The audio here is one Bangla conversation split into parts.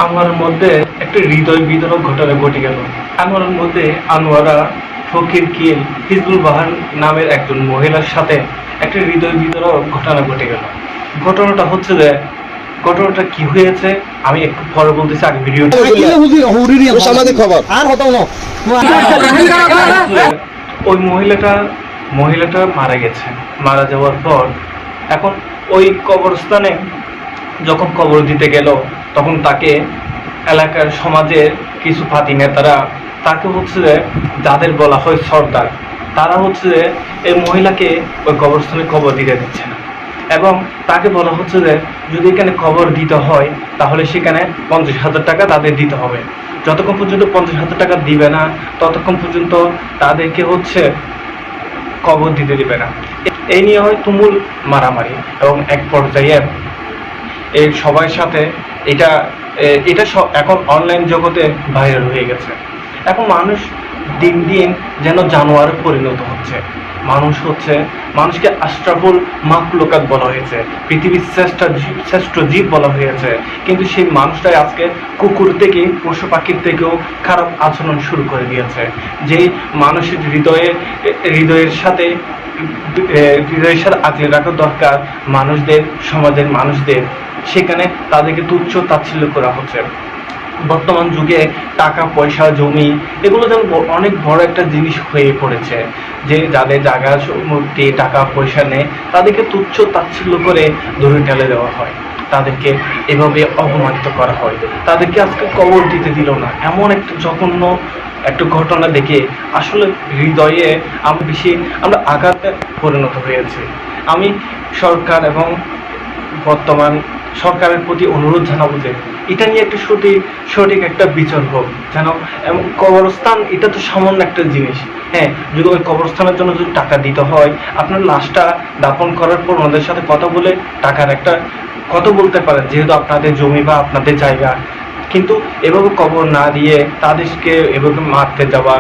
আমার মধ্যে একটা হৃদয় বিদারক ঘটনা ঘটে গেল। আমার মধ্যে আনোয়ারা ফকির কিল হিজবুল বাহার নামের একজন মহিলার সাথে একটা হৃদয় বিদারক ঘটনা ঘটে গেল। ঘটনাটা হচ্ছে যে, ঘটনাটা কি হয়েছে আমি একটু পরে বলতেছি, আগে ভিডিওটা। ওই মহিলাটা মারা গেছে। মারা যাওয়ার পর এখন ওই কবরস্থানে যখন কবর দিতে গেল, তখন তাকে এলাকার সমাজের কিছু ফাতি নেতারা তাকে হচ্ছে যে, যাদের বলা হয় সর্দার, তারা হচ্ছে যে এই মহিলাকে ওই কবরস্থানে কবর দিতে দিচ্ছে না। এবং তাকে বলা হচ্ছে যে যদি এখানে কবর দিতে হয় তাহলে সেখানে 50,000 টাকা তাদের দিতে হবে। যতক্ষণ পর্যন্ত 50,000 টাকা দিবে না ততক্ষণ পর্যন্ত তাদেরকে হচ্ছে কবর দিতে দিবে না। এই নিয়ে হয় তুমুল মারামারি এবং এক পর্যায়ে এই সবার সাথে এটা এখন অনলাইন জগতে ভাইরাল হয়ে গেছে। এখন মানুষ দিন দিন যেন জানোয়ারে পরিণত হচ্ছে। মানুষকে আশরাফুল মাখলুকাত বলা হয়েছে, পৃথিবীর শ্রেষ্ঠ জীব বলা হয়েছে, কিন্তু সেই মানুষটাই আজকে কুকুর থেকে পশু পাখির থেকেও খারাপ আচরণ শুরু করে দিয়েছে। যেই মানুষের হৃদয়ের সাথে আগলে রাখা দরকার সমাজের মানুষদের, সেখানে তাদেরকে তুচ্ছ তাচ্ছিল্য করা হচ্ছে। বর্তমান যুগে টাকা পয়সা জমি এগুলো যেন অনেক বড় একটা জিনিস হয়ে পড়েছে, যে যাদের জায়গা সম্পত্তি টাকা পয়সা নেই তাদেরকে তুচ্ছ তাচ্ছিল্য করে ধরে ঠেলে দেওয়া হয়, তাদেরকে এভাবে অপমানিত করা হয়, তাদেরকে আজকে কবর দিতে দিল না। এমন একটা জঘন্য একটা ঘটনা দেখে আসলে হৃদয়ে আমরা আঘাতে পরিণত হয়েছি। আমি সরকার এবং বর্তমান সরকারের প্রতি অনুরোধ জানাবো যে এটা নিয়ে একটা সঠিক একটা বিচার হোক যেন। এবং কবরস্থান এটা তো সামান্য একটা জিনিস। হ্যাঁ, যদি ওই কবরস্থানের জন্য যদি টাকা দিতে হয়, আপনার লাশটা দাফন করার পর ওনাদের সাথে কথা বলে টাকার একটা কথা বলতে পারেন, যেহেতু আপনাদের জমি বা আপনাদের জায়গা। কিন্তু এভাবে কবর না দিয়ে তাদেরকে এভাবে মারতে যাওয়া,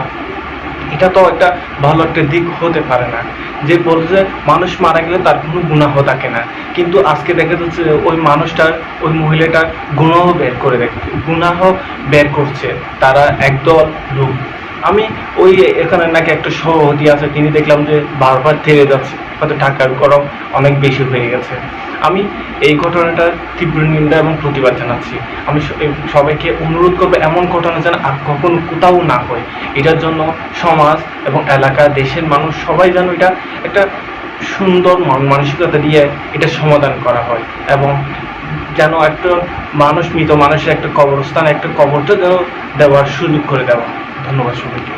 এটা তো একটা ভালো একটা দিক হতে পারে না। যে বলছে মানুষ মারা গেলে তার কোনো গুনাহ থাকে না, কিন্তু আজকে দেখা যাচ্ছে ওই মহিলাটার গুনাহ বের করছে তারা একদল লোক। আমি এখানে নাকি একটা সভাপতি আছে, তিনি দেখলাম যে বারবার থেমে যাচ্ছে, হয়তো টাকার গরম অনেক বেশি হয়ে গেছে। আমি এই ঘটনাটার তীব্র নিন্দা এবং প্রতিবাদ জানাচ্ছি। আমি সবাইকে অনুরোধ করবো এমন ঘটনা যেন আর কখনো কোথাও না হয়। এটার জন্য সমাজ এবং এলাকা দেশের মানুষ সবাই যেন এটা একটা সুন্দর মন মানসিকতা দিয়ে এটা সমাধান করা হয়, এবং যেন একটা মৃত মানুষের একটা কবরস্থান একটা কবরটা যেন দেওয়ার সুযোগ করে দেওয়া। ধন্যবাদ সবাইকে।